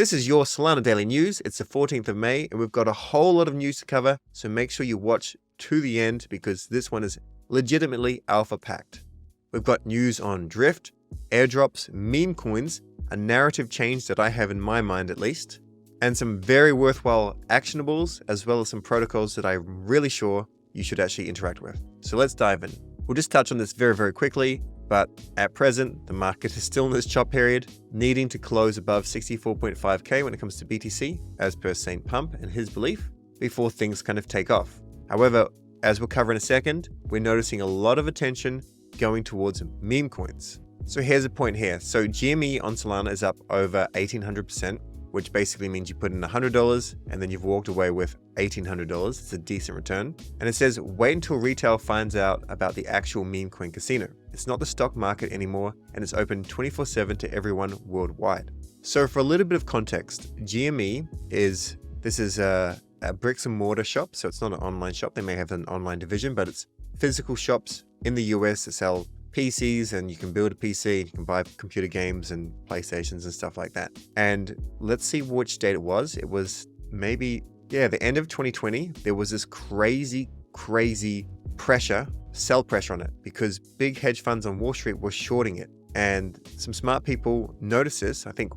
This is your Solana Daily News. It's the 14th of May, and we've got a whole lot of news to cover, so make sure you watch to the end because this one is legitimately alpha packed. We've got news on drift, airdrops, meme coins, a narrative change that I have in my mind at least, and some very worthwhile actionables, as well as some protocols that I'm really sure you should actually interact with. So let's dive in. We'll just touch on this very quickly, but at present, the market is still in this chop period, needing to close above 64.5k when it comes to BTC, as per Saint Pump and his belief, before things kind of take off. However, as we'll cover in a second, we're noticing a lot of attention going towards meme coins. So here's a point here. So GME on Solana is up over 1800%, which basically means you put in $100 and then you've walked away with $1,800. It's a decent return. And it says, wait until retail finds out about the actual meme coin casino. It's not the stock market anymore, and it's open 24/7 to everyone worldwide. So for a little bit of context, GME is a bricks and mortar shop. So it's not an online shop. They may have an online division, but it's physical shops in the US that sell PCs, and you can build a PC, you can buy computer games and PlayStations and stuff like that. And let's see which date it was. It was maybe, the end of 2020. There was this crazy sell pressure on it because big hedge funds on Wall Street were shorting it. And some smart people noticed this. I think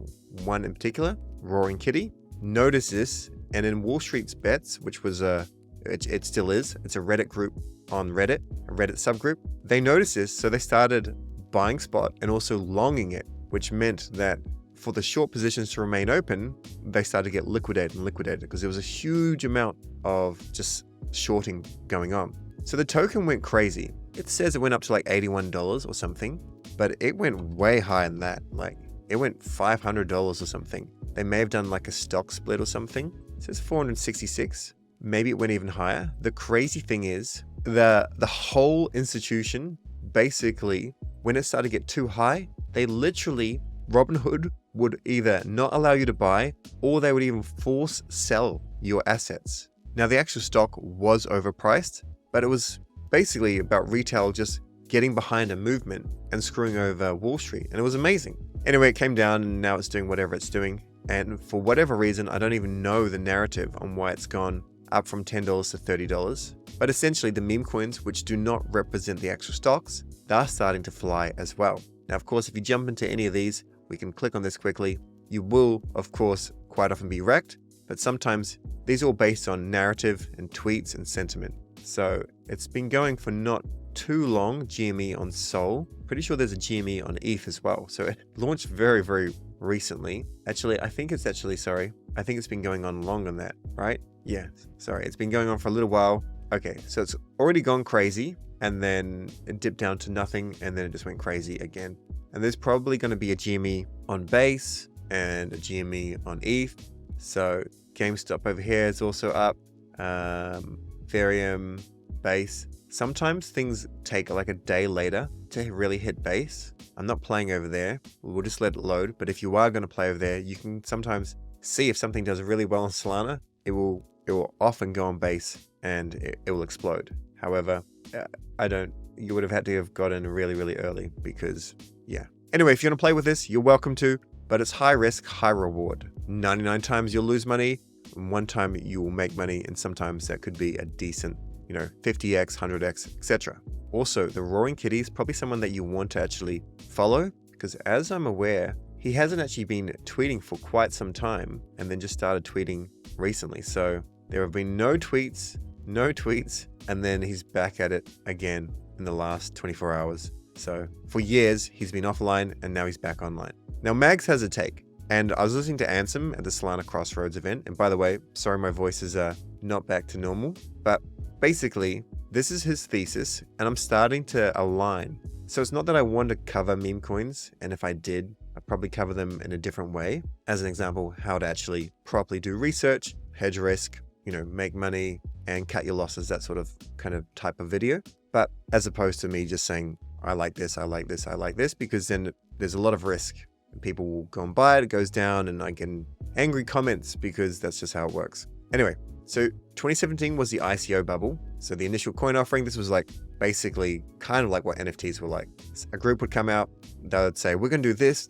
one in particular, Roaring Kitty, noticed this. And in Wall Street's Bets, which was it still is, it's a Reddit group on Reddit, a Reddit subgroup. They noticed this, so they started buying spot and also longing it, which meant that for the short positions to remain open, they started to get liquidated because there was a huge amount of just shorting going on. So the token went crazy. It says it went up to like $81 or something, but it went way higher than that. Like it went $500 or something. They may have done like a stock split or something. It says 466. Maybe it went even higher. The crazy thing is the whole institution, basically, when it started to get too high, they literally, Robinhood would either not allow you to buy or they would even force sell your assets. Now, the actual stock was overpriced, but it was basically about retail just getting behind a movement and screwing over Wall Street. And it was amazing. Anyway, it came down and now it's doing whatever it's doing. And for whatever reason, I don't even know the narrative on why it's gone up from $10 to $30. But essentially the meme coins, which do not represent the actual stocks, they're starting to fly as well. Now, of course, if you jump into any of these, we can click on this quickly. You will, of course, quite often be wrecked, but sometimes these are all based on narrative and tweets and sentiment. So it's been going for not too long, GME on Sol. Pretty sure there's a GME on ETH as well. So it launched very recently. Actually, I think it's been going on longer than that, right? Yeah, sorry, it's been going on for a little while. Okay, so it's already gone crazy and then it dipped down to nothing and then it just went crazy again. And there's probably going to be a GME on Base and a GME on ETH. So GameStop over here is also up. Ethereum, Base. Sometimes things take like a day later to really hit base. I'm not playing over there. We'll just let it load. But if you are going to play over there, you can sometimes see if something does really well on Solana. It will often go on base and it will explode. However, you would have had to have gotten really early because, yeah. Anyway, if you want to play with this, you're welcome to, but it's high risk, high reward. 99 times you'll lose money, and 1 time you will make money, and sometimes that could be a decent, 50x, 100x, etc. Also, the Roaring Kitty is probably someone that you want to actually follow, because as I'm aware, he hasn't actually been tweeting for quite some time, and then just started tweeting recently. So there have been no tweets, and then he's back at it again in the last 24 hours. So for years, he's been offline, and now he's back online. Now, Mags has a take, and I was listening to Ansem at the Solana Crossroads event. And by the way, sorry, my voice is not back to normal, but basically, this is his thesis, and I'm starting to align. So it's not that I want to cover meme coins, and if I did, I'd probably cover them in a different way. As an example, how to actually properly do research, hedge risk, make money, and cut your losses, that sort of type of video. But as opposed to me just saying, I like this, because then there's a lot of risk. People will go and buy it, it goes down, and I get angry comments because that's just how it works. Anyway, so 2017 was the ICO bubble. So the initial coin offering, this was like basically kind of like what NFTs were like. A group would come out, they would say, we're going to do this,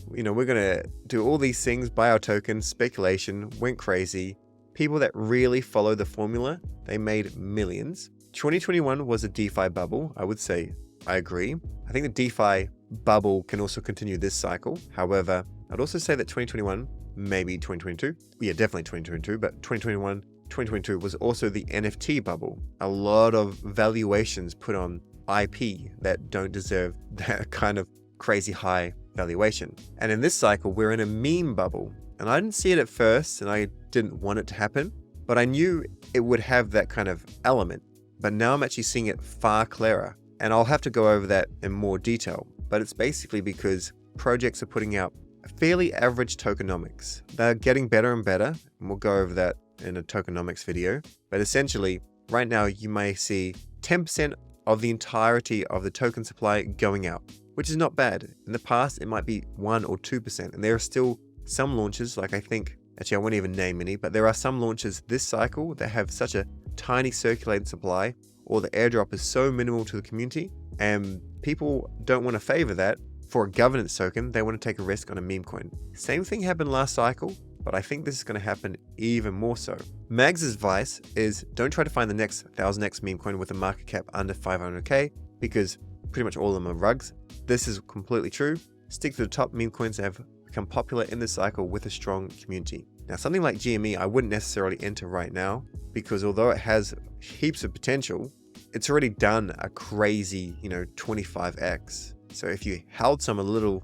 we're going to do all these things, buy our tokens, speculation, went crazy. People that really follow the formula, they made millions. 2021 was a DeFi bubble, I would say. I agree. I think the DeFi bubble can also continue this cycle. However, I'd also say that 2021, maybe 2022, yeah, definitely 2022, but 2022 was also the NFT bubble. A lot of valuations put on IP that don't deserve that kind of crazy high valuation. And in this cycle, we're in a meme bubble. And I didn't see it at first, and I didn't want it to happen, but I knew it would have that kind of element. But now I'm actually seeing it far clearer. And I'll have to go over that in more detail. But it's basically because projects are putting out fairly average tokenomics. They're getting better and better, and we'll go over that in a tokenomics video. But essentially, right now you may see 10% of the entirety of the token supply going out, which is not bad. In the past, it might be 1 or 2%. And there are still some launches, like I think, actually I won't even name any, but there are some launches this cycle that have such a tiny circulating supply, or the airdrop is so minimal to the community, and people don't want to favor that for a governance token. They want to take a risk on a meme coin. Same thing happened last cycle, but I think this is going to happen even more so. Mag's advice is don't try to find the next 1000x meme coin with a market cap under 500k, because pretty much all of them are rugs. This is completely true. Stick to the top meme coins that have become popular in this cycle with a strong community. Now, something like GME, I wouldn't necessarily enter right now, because although it has heaps of potential, it's already done a crazy, 25x. So if you held some a little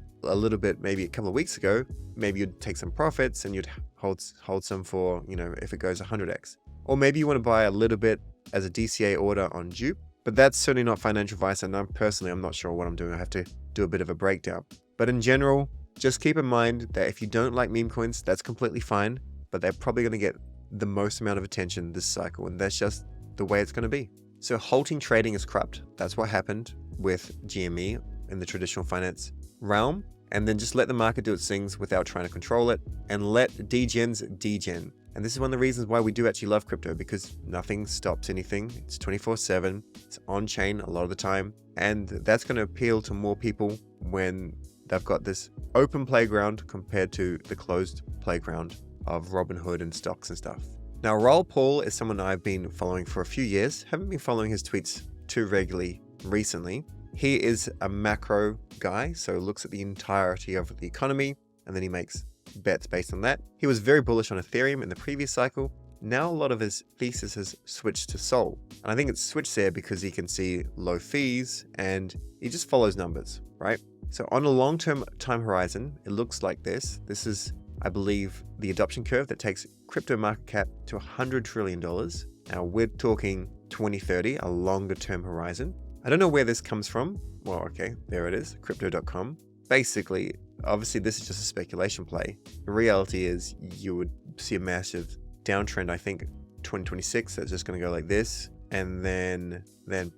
bit, maybe a couple of weeks ago, maybe you'd take some profits and you'd hold some for, if it goes 100x. Or maybe you want to buy a little bit as a DCA order on dupe, but that's certainly not financial advice. And I'm not sure what I'm doing. I have to do a bit of a breakdown. But in general, just keep in mind that if you don't like meme coins, that's completely fine, but they're probably going to get the most amount of attention this cycle, and that's just the way it's going to be. So halting trading is corrupt. That's what happened with GME in the traditional finance realm. And then just let the market do its things without trying to control it, and let degens degen. And this is one of the reasons why we do actually love crypto, because nothing stops anything. It's 24/7. It's on chain a lot of the time. And that's going to appeal to more people when they've got this open playground compared to the closed playground of Robinhood and stocks and stuff. Now, Raoul Pal is someone I've been following for a few years. Haven't been following his tweets too regularly recently. He is a macro guy, so looks at the entirety of the economy, and then he makes bets based on that. He was very bullish on Ethereum in the previous cycle. Now a lot of his thesis has switched to Sol. And I think it's switched there because he can see low fees and he just follows numbers, right? So on a long-term time horizon, it looks like this. This is, I believe, the adoption curve that takes crypto market cap to $100 trillion. Now we're talking 2030, a longer term horizon. I don't know where this comes from. Well, okay, there it is, crypto.com. Basically, obviously this is just a speculation play. The reality is you would see a massive downtrend, I think 2026, that's just going to go like this, and then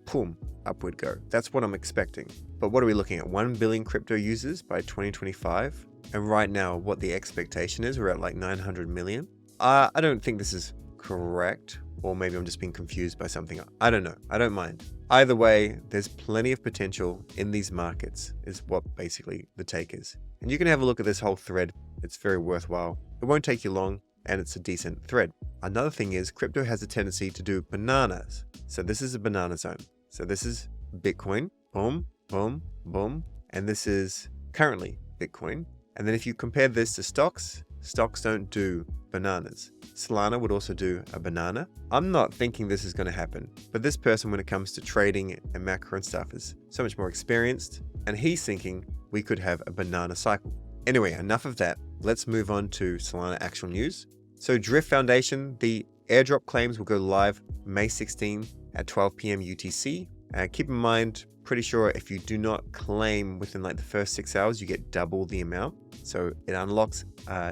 boom, upward go. That's what I'm expecting. But what are we looking at? 1 billion crypto users by 2025. And right now, what the expectation is, we're at like 900 million. I don't think this is correct, or maybe I'm just being confused by something. I don't know. I don't mind. Either way, there's plenty of potential in these markets, is what basically the take is. And you can have a look at this whole thread. It's very worthwhile. It won't take you long, and it's a decent thread. Another thing is crypto has a tendency to do bananas. So this is a banana zone. So this is Bitcoin, boom, boom, boom. And this is currently Bitcoin. And then if you compare this to stocks don't do bananas. Solana would also do a banana. I'm not thinking this is going to happen, but this person, when it comes to trading and macro and stuff, is so much more experienced, and he's thinking we could have a banana cycle. Anyway, enough of that. Let's move on to Solana actual news. So Drift Foundation, the airdrop claims will go live May 16 at 12 p.m. UTC. Keep in mind, pretty sure if you do not claim within like the first 6 hours, you get double the amount. So it unlocks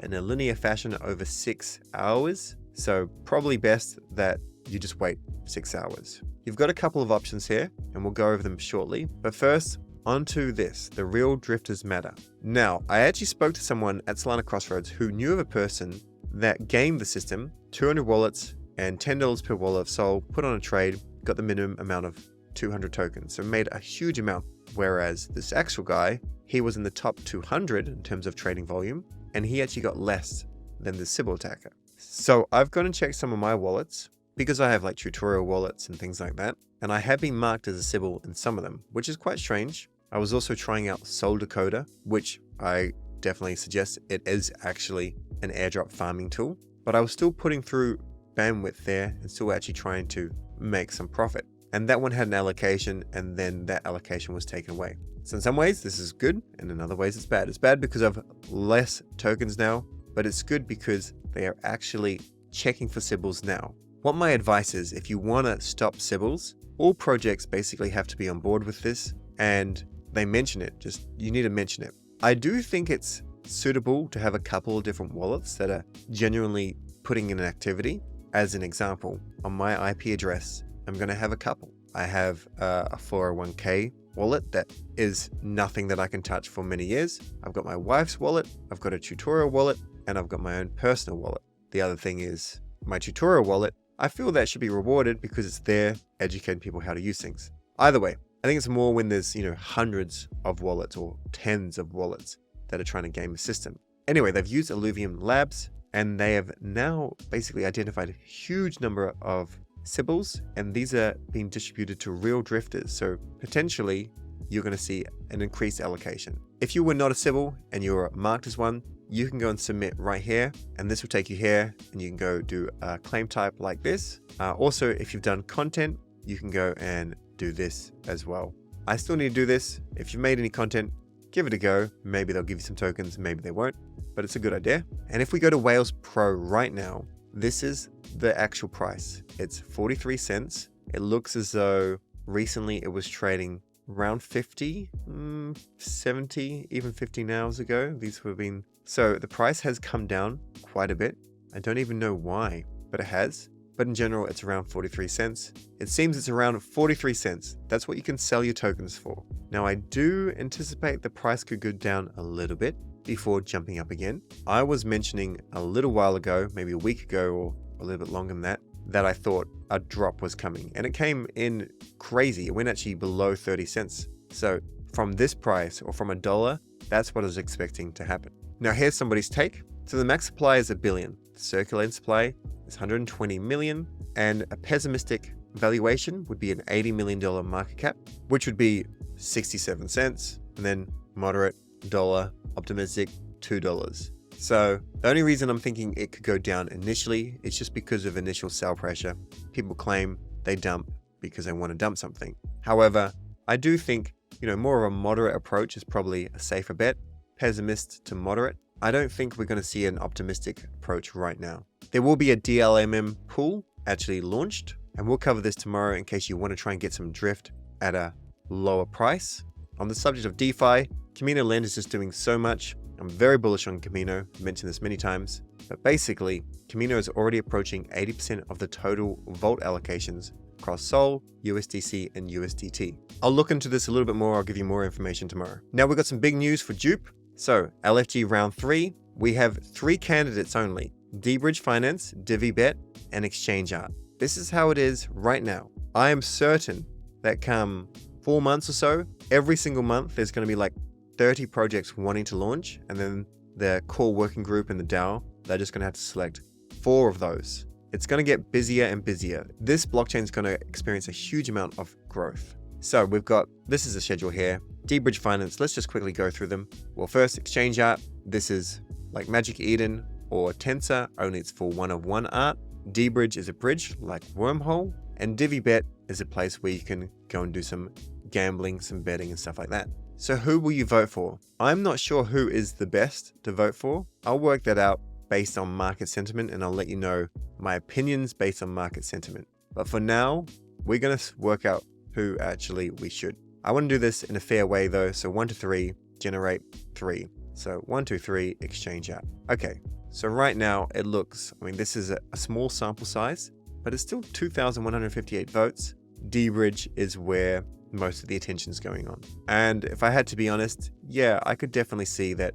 in a linear fashion over 6 hours. So probably best that you just wait 6 hours. You've got a couple of options here, and we'll go over them shortly. But first, onto this, the real drifters matter. Now, I actually spoke to someone at Solana Crossroads who knew of a person that gamed the system, 200 wallets and $10 per wallet of Sol, put on a trade, got the minimum amount of 200 tokens, so made a huge amount. Whereas this actual guy, he was in the top 200 in terms of trading volume, and he actually got less than the Sybil attacker. So I've gone and checked some of my wallets, because I have like tutorial wallets and things like that, and I have been marked as a Sybil in some of them, which is quite strange. I was also trying out Soul Decoder, which I definitely suggest it is actually an airdrop farming tool, but I was still putting through bandwidth there and still actually trying to make some profit. And that one had an allocation, and then that allocation was taken away. So in some ways this is good, and in other ways it's bad. It's bad because of less tokens now, but it's good because they are actually checking for Sybils now. What my advice is, if you want to stop Sybils, all projects basically have to be on board with this, and they mention it, you need to mention it. I do think it's suitable to have a couple of different wallets that are genuinely putting in an activity. As an example, on my IP address, I'm going to have a couple. I have a 401k wallet that is nothing that I can touch for many years. I've got my wife's wallet, I've got a tutorial wallet, and I've got my own personal wallet. The other thing is my tutorial wallet, I feel that should be rewarded because it's there educating people how to use things. Either way, I think it's more when there's, hundreds of wallets or tens of wallets that are trying to game the system. Anyway, they've used Illuvium Labs, and they have now basically identified a huge number of Sybils, and these are being distributed to real drifters. So potentially you're going to see an increased allocation. If you were not a Sybil and you're marked as one, you can go and submit right here, and this will take you here, and you can go do a claim type like this. Also, if you've done content, you can go and do this as well. I still need to do this. If you've made any content, give it a go. Maybe they'll give you some tokens, maybe they won't, but it's a good idea. And if we go to Whales Pro right now, this is the actual price. It's 43 cents. It looks as though recently it was trading around 50, 70, even 15 hours ago. These would have been. So the price has come down quite a bit. I don't even know why, but it has. But in general, it's around 43 cents. It seems it's around 43 cents. That's what you can sell your tokens for. Now, I do anticipate the price could go down a little bit before jumping up again. I was mentioning a little while ago, maybe a week ago or a little bit longer than that, that I thought a drop was coming, and it came in crazy. It went actually below 30 cents. So from this price, or from $1, that's what I was expecting to happen. Now here's somebody's take. So the max supply is 1 billion. The circulating supply is 120 million, and a pessimistic valuation would be an $80 million market cap, which would be 67 cents, and then moderate, $1, optimistic, $2. So the only reason I'm thinking it could go down initially is just because of initial sell pressure. People claim they dump because they want to dump something. However, I do think, more of a moderate approach is probably a safer bet. Pessimist to moderate. I don't think we're going to see an optimistic approach right now. There will be a DLMM pool actually launched, and we'll cover this tomorrow in case you want to try and get some drift at a lower price. On the subject of DeFi, Kamino Land is just doing so much. I'm very bullish on Kamino. I've mentioned this many times, but basically Kamino is already approaching 80% of the total vault allocations across Sol, USDC, and USDT. I'll look into this a little bit more. I'll give you more information tomorrow. Now we've got some big news for Dupe. So LFG round 3, we have 3 candidates only: D-Bridge Finance, DiviBet, and Exchange Art. This is how it is right now. I am certain that come 4 months or so, every single month there's going to be like 30 projects wanting to launch, and then the core working group and the DAO, they're just going to have to select 4 of those. It's going to get busier and busier. This blockchain is going to experience a huge amount of growth. So we've got, this is a schedule here. D-Bridge Finance, let's just quickly go through them. Well, first, Exchange Art. This is like Magic Eden or Tensor, only it's for one-of-one art. D-Bridge is a bridge like Wormhole, and DiviBet is a place where you can go and do some gambling, some betting and stuff like that. So who will you vote for? I'm not sure who is the best to vote for. I'll work that out based on market sentiment, and I'll let you know my opinions based on market sentiment. But for now, we're going to work out who actually we should. I want to do this in a fair way though. So 1 to 3, generate 3. So 1, 2, 3, exchange out. Okay. So right now it looks, this is a small sample size, but it's still 2,158 votes. D-Bridge is where most of the attention is going on. And if I had to be honest, yeah, I could definitely see that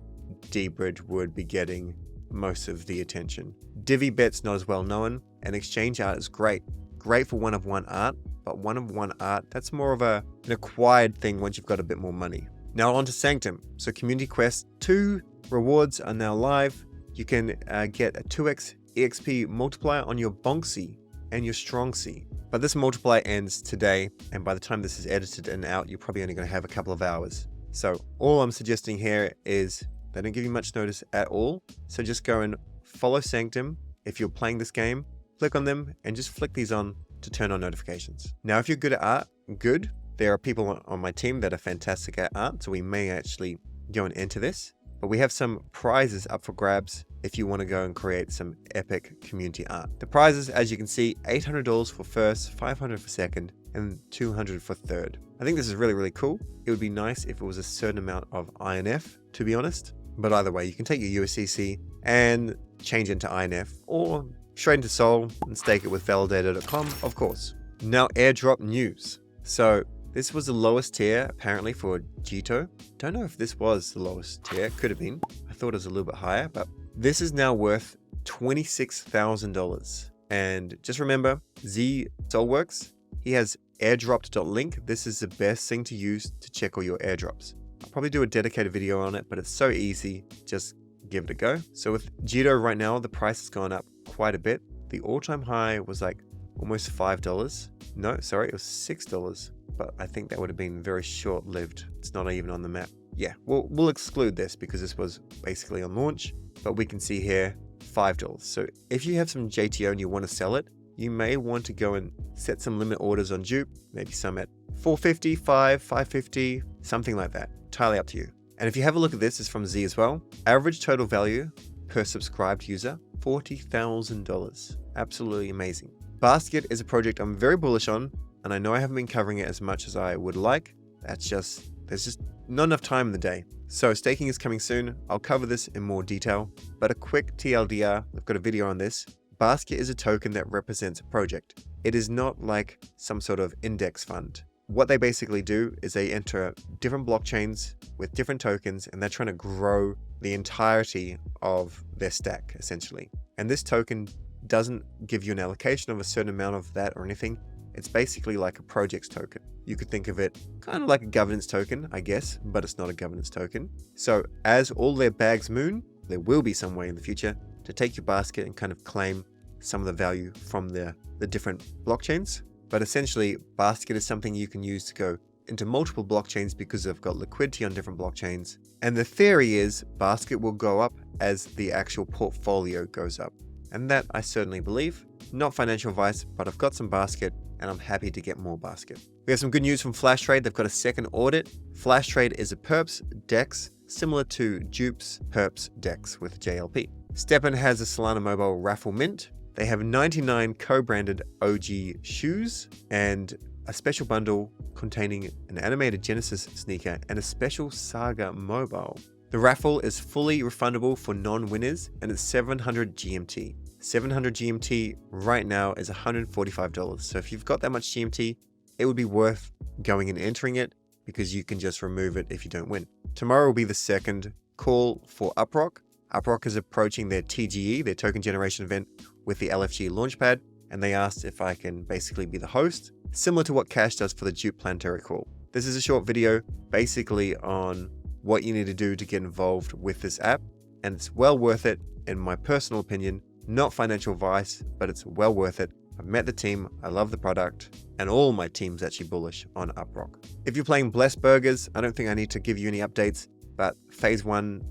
D-Bridge would be getting most of the attention. DiviBet's not as well known, and Exchange Art is great. Great for one-of-one art, but 1-of-1 art, that's more of an acquired thing once you've got a bit more money. Now on to Sanctum. So Community Quest 2 rewards are now live. You can get a 2x EXP multiplier on your Bonksy and your Strongsy. But this multiplier ends today, and by the time this is edited and out, you're probably only going to have a couple of hours. So all I'm suggesting here is they don't give you much notice at all. So just go and follow Sanctum. If you're playing this game, click on them and just flick these on to turn on notifications. Now, if you're good at art, good. There are people on my team that are fantastic at art, so we may actually go and enter this. But we have some prizes up for grabs if you want to go and create some epic community art. The prizes, as you can see, $800 for first, $500 for second, and $200 for third. I think this is really, really cool. It would be nice if it was a certain amount of INF, to be honest. But either way, you can take your USDC and change into INF, or straight into Sol and stake it with validator.com, of course. Now, airdrop news. So this was the lowest tier apparently for Jito. Don't know if this was the lowest tier. Could have been. I thought it was a little bit higher, but this is now worth $26,000. And just remember, Solworks, he has airdrop.link. This is the best thing to use to check all your airdrops. I'll probably do a dedicated video on it, but it's so easy. Just give it a go. So with Jito right now, the price has gone up quite a bit. The all-time high was like almost $5. No, sorry, it was $6. But I think that would have been very short-lived. It's not even on the map. Yeah, we'll exclude this because this was basically on launch, but we can see here $5. So if you have some JTO and you want to sell it, you may want to go and set some limit orders on dupe, maybe some at $450, $550, something like that. Entirely up to you. And if you have a look at this, it's from Z as well. Average total value per subscribed user, $40,000. Absolutely amazing. Basket is a project I'm very bullish on, and I know I haven't been covering it as much as I would like. There's just not enough time in the day. So staking is coming soon. I'll cover this in more detail, but a quick TLDR, I've got a video on this. Basket is a token that represents a project. It is not like some sort of index fund. What they basically do is they enter different blockchains with different tokens, and they're trying to grow the entirety of their stack, essentially. And this token doesn't give you an allocation of a certain amount of that or anything. It's basically like a project's token. You could think of it kind of like a governance token, I guess, but it's not a governance token. So as all their bags moon, there will be some way in the future to take your basket and kind of claim some of the value from the different blockchains. But essentially, basket is something you can use to go into multiple blockchains because they've got liquidity on different blockchains. And the theory is basket will go up as the actual portfolio goes up. And that I certainly believe. Not financial advice, but I've got some basket and I'm happy to get more basket. We have some good news from Flash Trade. They've got a second audit. Flash Trade is a perps DEX similar to Dupe's perps DEX with JLP. StepN has a Solana Mobile raffle mint. They have 99 co-branded OG shoes and a special bundle containing an animated Genesis sneaker and a special Saga mobile. The raffle is fully refundable for non-winners and it's 700 GMT. 700 GMT right now is $145. So if you've got that much GMT, it would be worth going and entering it because you can just remove it if you don't win. Tomorrow will be the second call for UpRock. UpRock is approaching their TGE, their token generation event, with the LFG launchpad, and they asked if I can basically be the host, similar to what Cash does for the Dupe Planetary Call. This is a short video basically on what you need to do to get involved with this app, and it's well worth it in my personal opinion. Not financial advice, but it's well worth it. I've met the team, I love the product, and all my team's actually bullish on UpRock. If you're playing Blessed Burgers, I don't think I need to give you any updates, but phase 1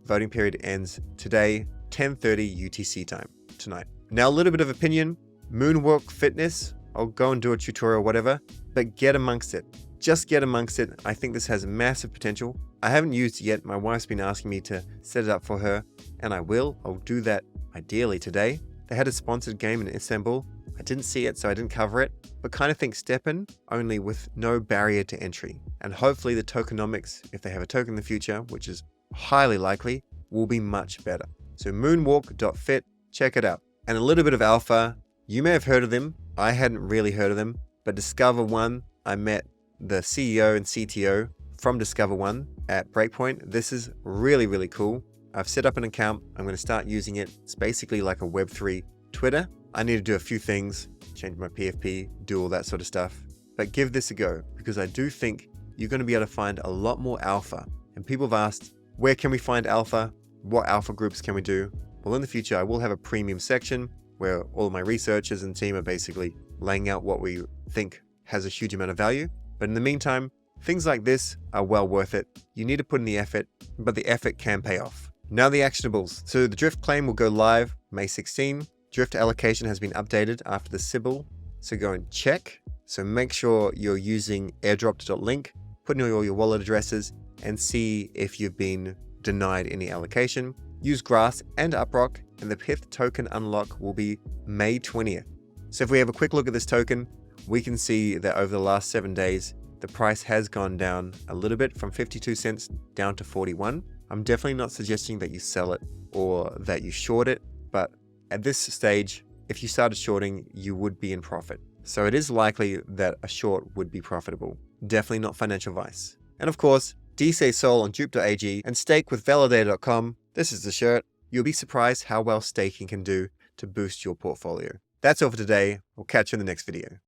voting period ends today, 10:30 UTC time tonight. Now a little bit of opinion, Moonwalk Fitness, I'll go and do a tutorial or whatever, but get amongst it. Just get amongst it. I think this has massive potential. I haven't used it yet. My wife's been asking me to set it up for her, and I will. I'll do that ideally today. They had a sponsored game in Istanbul. I didn't see it, so I didn't cover it, but kind of think StepN, only with no barrier to entry. And hopefully the tokenomics, if they have a token in the future, which is highly likely, will be much better. So moonwalk.fit, check it out. And a little bit of alpha. You may have heard of them. I hadn't really heard of them, but Dscvr.one, I met the CEO and CTO from Dscvr.one at Breakpoint. This is really, really cool. I've set up an account. I'm going to start using it. It's basically like a Web3 Twitter, I need to do a few things, change my PFP, do all that sort of stuff. But give this a go, because I do think you're going to be able to find a lot more alpha. And people have asked, where can we find alpha? What alpha groups can we do? Well, in the future, I will have a premium section where all of my researchers and team are basically laying out what we think has a huge amount of value. But in the meantime, things like this are well worth it. You need to put in the effort, but the effort can pay off. Now the actionables. So the drift claim will go live May 16. Drift allocation has been updated after the Sybil. So go and check. So make sure you're using airdrop.link, put in all your wallet addresses, and see if you've been denied any allocation. Use Grass and UpRock, and the Pith token unlock will be May 20th. So if we have a quick look at this token, we can see that over the last 7 days, the price has gone down a little bit from 52 cents down to 41. I'm definitely not suggesting that you sell it or that you short it, but at this stage, if you started shorting, you would be in profit. So it is likely that a short would be profitable. Definitely not financial advice. And of course, DC Sol on dupe.ag and stake with validator.com. This is the shirt. You'll be surprised how well staking can do to boost your portfolio. That's all for today. We'll catch you in the next video.